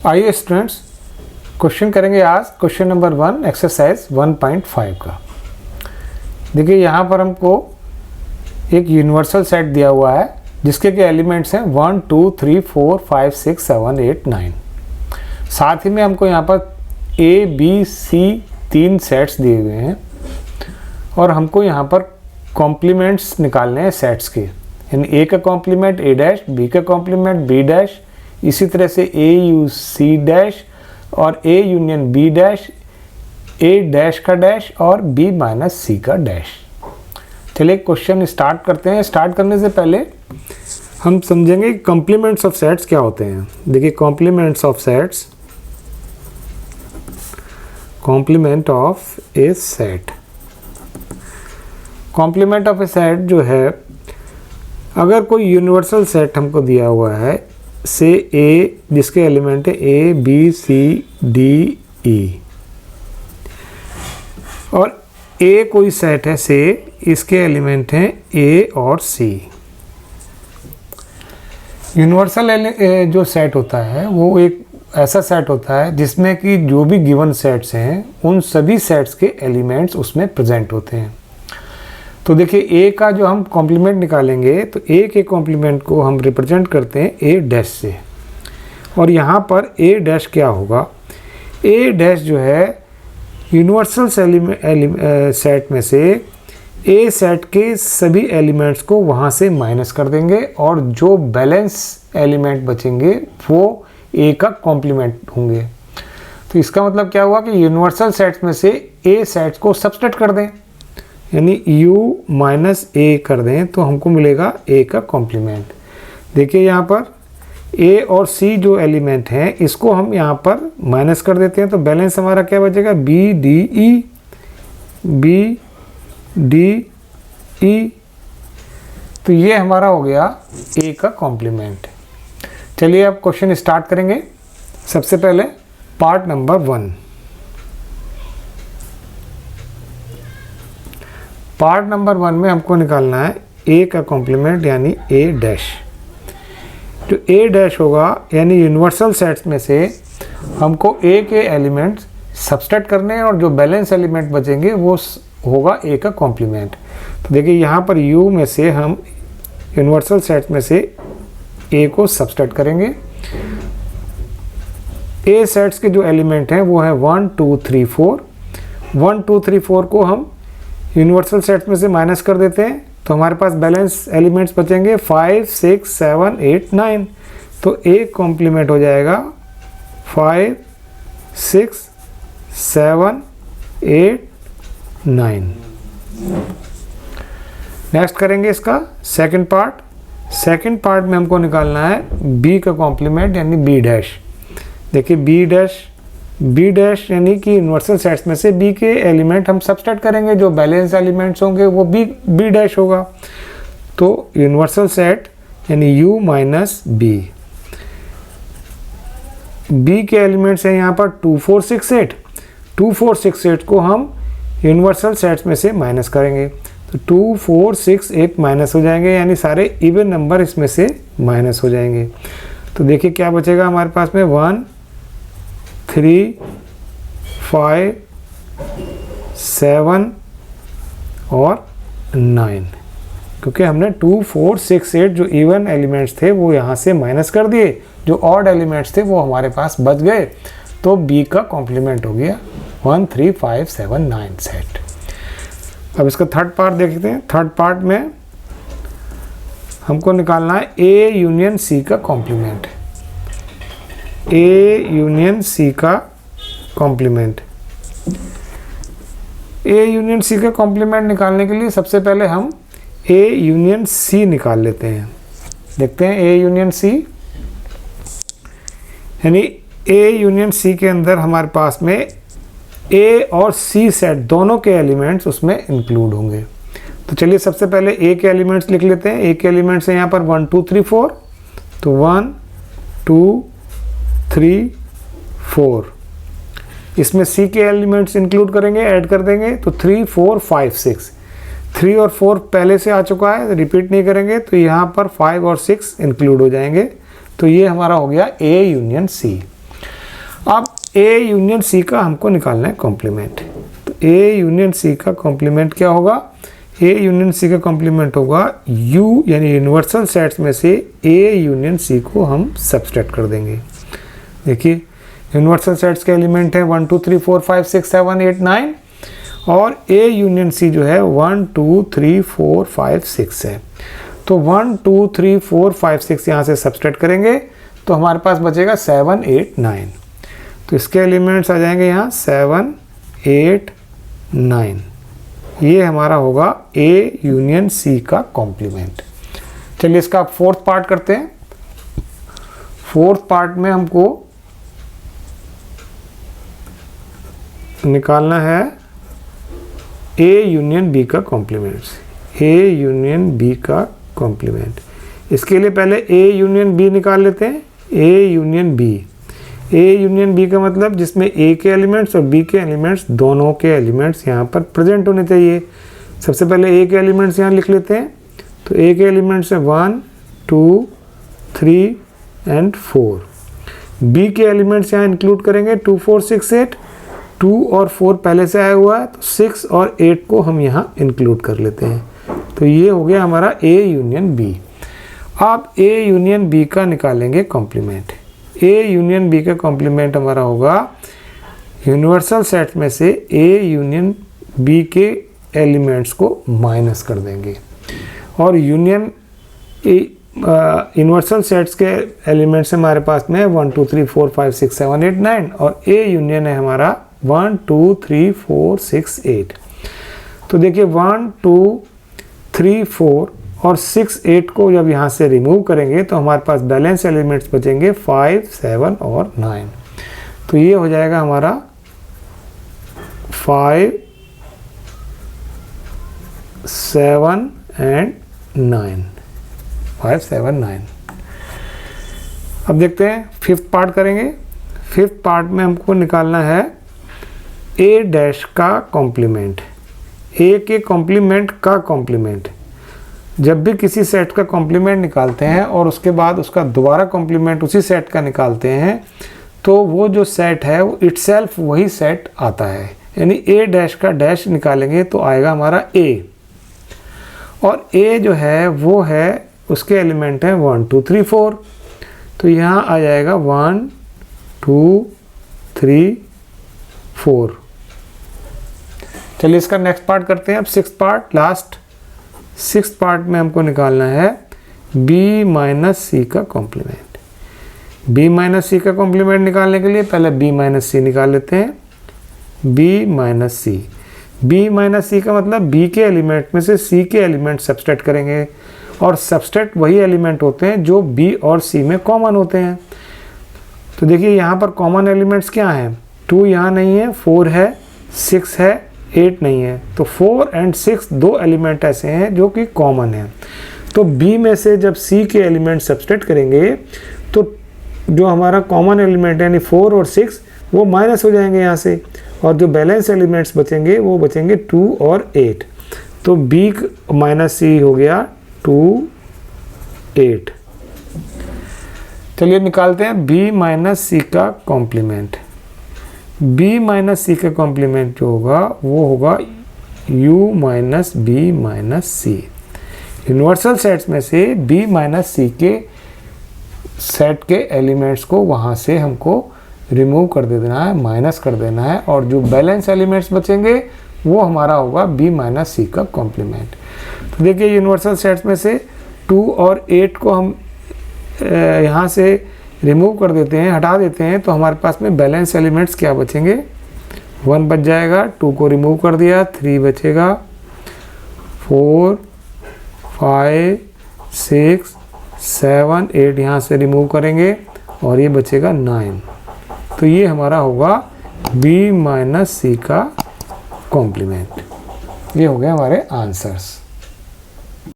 आइए students, question करेंगे आज क्वेश्चन नंबर 1 एक्सरसाइज 1.5 का। देखिए यहाँ पर हमको एक यूनिवर्सल सेट दिया हुआ है जिसके के एलिमेंट्स हैं 1 2 3 4 5 6 7 8 9। साथ ही में हमको यहाँ पर ए बी सी 3 सेट्स दिए हुए हैं और हमको यहाँ पर कॉम्प्लीमेंट्स निकालने हैं सेट्स के, यानी ए का कॉम्प्लीमेंट ए डैश, बी का कॉम्प्लीमेंट बी डैश, इसी तरह से ए यू सी डैश और A union B dash, A dash का डैश और बी माइनस सी का डैश। चलिए क्वेश्चन स्टार्ट करते हैं। स्टार्ट करने से पहले हम समझेंगे कि कॉम्प्लीमेंट्स ऑफ सेट्स क्या होते हैं। देखिए complements of sets, complement of a set, complement of a set जो है, अगर कोई यूनिवर्सल सेट हमको दिया हुआ है से ए, जिसके एलिमेंट है A B C D E, और ए कोई सेट है से इसके एलिमेंट हैं ए और सी। यूनिवर्सल जो सेट होता है वो एक ऐसा सेट होता है जिसमें कि जो भी गिवन सेट्स हैं उन सभी सेट्स के एलिमेंट्स उसमें प्रेजेंट होते हैं। तो देखिए ए का जो हम कॉम्प्लीमेंट निकालेंगे तो ए के कॉम्प्लीमेंट को हम रिप्रेजेंट करते हैं ए डैश से, और यहाँ पर ए डैश क्या होगा, ए डैश जो है यूनिवर्सल सेट में से ए सेट के सभी एलिमेंट्स को वहाँ से माइनस कर देंगे और जो बैलेंस एलिमेंट बचेंगे वो ए का कॉम्प्लीमेंट होंगे। तो इसका मतलब क्या हुआ कि यूनिवर्सल सेट्स में से ए सेट्स को सब्सट्रैक्ट कर दें, यानी u माइनस ए कर दें तो हमको मिलेगा a का कॉम्प्लीमेंट। देखिए यहाँ पर a और c जो एलिमेंट हैं इसको हम यहाँ पर माइनस कर देते हैं तो बैलेंस हमारा क्या बचेगा, b d e। तो ये हमारा हो गया a का कॉम्प्लीमेंट। चलिए अब क्वेश्चन स्टार्ट करेंगे। सबसे पहले पार्ट नंबर 1। पार्ट नंबर 1 में हमको निकालना है ए का कॉम्प्लीमेंट यानी ए डैश। जो ए डैश होगा यानी यूनिवर्सल सेट्स में से हमको ए के एलिमेंट्स सब्सट्रैक्ट करने हैं और जो बैलेंस एलिमेंट बचेंगे वो होगा ए का कॉम्प्लीमेंट। तो देखिए यहाँ पर यू में से हम यूनिवर्सल सेट्स में से ए को सब्सट्रैक्ट करेंगे। ए सेट्स के जो एलिमेंट हैं वो है 1 2 3 4। 1 2 3 4 को हम यूनिवर्सल सेट्स में से माइनस कर देते हैं तो हमारे पास बैलेंस एलिमेंट्स बचेंगे 5 6 7 8 9। तो ए कॉम्प्लीमेंट हो जाएगा 5 6 7 8 9। नेक्स्ट करेंगे इसका सेकंड पार्ट। सेकंड पार्ट में हमको निकालना है बी का कॉम्प्लीमेंट यानी बी डैश। देखिए बी डैश यानी कि यूनिवर्सल सेट्स में से बी के एलिमेंट हम सब्सट्रैक्ट करेंगे, जो बैलेंस एलिमेंट्स होंगे वो बी डैश होगा। तो यूनिवर्सल सेट यानी यू माइनस बी, बी के एलिमेंट्स हैं यहाँ पर 2 4 6 8। 2 4 6 8 को हम यूनिवर्सल सेट्स में से माइनस करेंगे तो 2 4 6 8 माइनस हो जाएंगे, यानी सारे इवन नंबर इसमें से माइनस हो जाएंगे। तो देखिए क्या बचेगा हमारे पास में 1 3 5 7 और 9, क्योंकि हमने 2 4 6 8 जो इवन एलिमेंट्स थे वो यहाँ से माइनस कर दिए, जो ऑड एलिमेंट्स थे वो हमारे पास बच गए। तो बी का कॉम्प्लीमेंट हो गया 1 3 5 7 9 सेट। अब इसका थर्ड पार्ट देखते हैं। थर्ड पार्ट में हमको निकालना है ए यूनियन सी का कॉम्प्लीमेंट। ए यूनियन सी का कॉम्प्लीमेंट, ए यूनियन सी का कॉम्प्लीमेंट निकालने के लिए सबसे पहले हम ए यूनियन सी निकाल लेते हैं। देखते हैं ए यूनियन सी, यानी ए यूनियन सी के अंदर हमारे पास में ए और सी सेट दोनों के एलिमेंट्स उसमें इंक्लूड होंगे। तो चलिए सबसे पहले ए के एलिमेंट्स लिख लेते हैं। ए के एलिमेंट्स हैं यहाँ पर 1 2 3 4। तो 1 2 3 4, इसमें सी के एलिमेंट्स इंक्लूड करेंगे, ऐड कर देंगे तो 3 4 5 6। 3 और 4 पहले से आ चुका है, रिपीट नहीं करेंगे, तो यहाँ पर 5 और 6 इंक्लूड हो जाएंगे। तो ये हमारा हो गया ए यूनियन सी। अब ए यूनियन सी का हमको निकालना है कॉम्प्लीमेंट। तो ए यूनियन सी का कॉम्प्लीमेंट क्या होगा? ए यूनियन सी का कॉम्प्लीमेंट होगा यू यानी यूनिवर्सल सेट्स में से ए यूनियन सी को हम सब्सट्रैक्ट कर देंगे। देखिए यूनिवर्सल सेट्स के एलिमेंट है 1 2 3 4 5 6 7 8 9 और ए यूनियन सी जो है 1 2 3 4 5 6 है। तो 1 2 3 4 5 6 यहाँ से सब्सट्रैक्ट करेंगे तो हमारे पास बचेगा 7 8 9। तो इसके एलिमेंट्स आ जाएंगे यहाँ 7 8 9। ये हमारा होगा ए यूनियन सी का कॉम्प्लीमेंट। चलिए इसका फोर्थ पार्ट करते हैं। फोर्थ पार्ट में हमको निकालना है ए यूनियन बी का कॉम्प्लीमेंट। ए यूनियन बी का कॉम्प्लीमेंट, इसके लिए पहले ए यूनियन बी निकाल लेते हैं। A union B, A union B का मतलब जिसमें ए के एलिमेंट्स और बी के एलिमेंट्स दोनों के एलिमेंट्स यहाँ पर प्रेजेंट होने चाहिए। सबसे पहले ए के एलिमेंट्स यहाँ लिख लेते हैं। तो ए के एलिमेंट्स हैं 1 2 3 एंड 4। बी के एलिमेंट्स यहाँ इंक्लूड करेंगे 2 4 6 8। 2 और 4 पहले से आया हुआ है तो 6 और 8 को हम यहाँ इंक्लूड कर लेते हैं। तो ये हो गया हमारा ए यूनियन बी। अब ए यूनियन बी का निकालेंगे कॉम्प्लीमेंट। ए यूनियन बी का कॉम्प्लीमेंट हमारा होगा यूनिवर्सल सेट में से ए यूनियन बी के एलिमेंट्स को माइनस कर देंगे और यूनियन यूनिवर्सल सेट्स के एलिमेंट्स हमारे पास में 1 2 3 4 5 6 7 8 9 और ए यूनियन है हमारा 1 2 3 4 6 8। तो देखिए 1 2 3 4 और 6 8 को जब यहाँ से रिमूव करेंगे तो हमारे पास बैलेंस एलिमेंट्स बचेंगे 5 7 और 9। तो ये हो जाएगा हमारा 5 7 एंड 9, 5 7 9। अब देखते हैं फिफ्थ पार्ट करेंगे। फिफ्थ पार्ट में हमको निकालना है ए डैश का कॉम्प्लीमेंट। ए के कॉम्प्लीमेंट का कॉम्प्लीमेंट। जब भी किसी सेट का कॉम्प्लीमेंट निकालते हैं और उसके बाद उसका दोबारा कॉम्प्लीमेंट उसी सेट का निकालते हैं तो वो जो सेट है वो इटसेल्फ वही सेट आता है। यानी ए डैश का डैश निकालेंगे तो आएगा हमारा ए, और ए जो है वो है उसके एलिमेंट हैं 1 2 3 4। तो यहाँ आ जाएगा 1 2 3 4। चलिए इसका नेक्स्ट पार्ट करते हैं। अब six part, last six part में हमको निकालना है b माइनस सी का कॉम्प्लीमेंट। b माइनस सी का कॉम्प्लीमेंट निकालने के लिए पहले b माइनस सी निकाल लेते हैं। b माइनस सी, b माइनस सी का मतलब b के एलिमेंट में से c के एलिमेंट सब्सट्रैक्ट करेंगे और सब्सट्रैक्ट वही एलिमेंट होते हैं जो b और c में कॉमन होते हैं। तो देखिए यहाँ पर कॉमन एलिमेंट्स क्या हैं? 2 यहाँ नहीं है, 4 है, 6 है, 8 नहीं है। तो 4 एंड 6 दो एलिमेंट ऐसे हैं जो कि कॉमन है। तो b में से जब c के एलिमेंट सब्सट्रैक्ट करेंगे तो जो हमारा कॉमन एलिमेंट है यानी 4 और 6 वो माइनस हो जाएंगे यहाँ से, और जो बैलेंस एलिमेंट्स बचेंगे वो बचेंगे 2 और 8। तो b माइनस सी हो गया 2 8। चलिए निकालते हैं b माइनस सी का कॉम्प्लीमेंट। b माइनस सी का कॉम्प्लीमेंट जो होगा वो होगा u माइनस बी माइनस सी। यूनिवर्सल सेट्स में से b माइनस सी के सेट के एलिमेंट्स को वहाँ से हमको रिमूव कर देना है, माइनस कर देना है, और जो बैलेंस एलिमेंट्स बचेंगे वो हमारा होगा b माइनस सी का कॉम्प्लीमेंट। तो देखिए यूनिवर्सल सेट्स में से 2 और 8 को हम यहाँ से रिमूव कर देते हैं, हटा देते हैं, तो हमारे पास में बैलेंस एलिमेंट्स क्या बचेंगे? 1 बच जाएगा, 2 को रिमूव कर दिया, 3 बचेगा, 4 5 6 7 8 यहाँ से रिमूव करेंगे और ये बचेगा 9। तो ये हमारा होगा b माइनस सी का कॉम्प्लीमेंट। ये हो गए हमारे आंसर्स।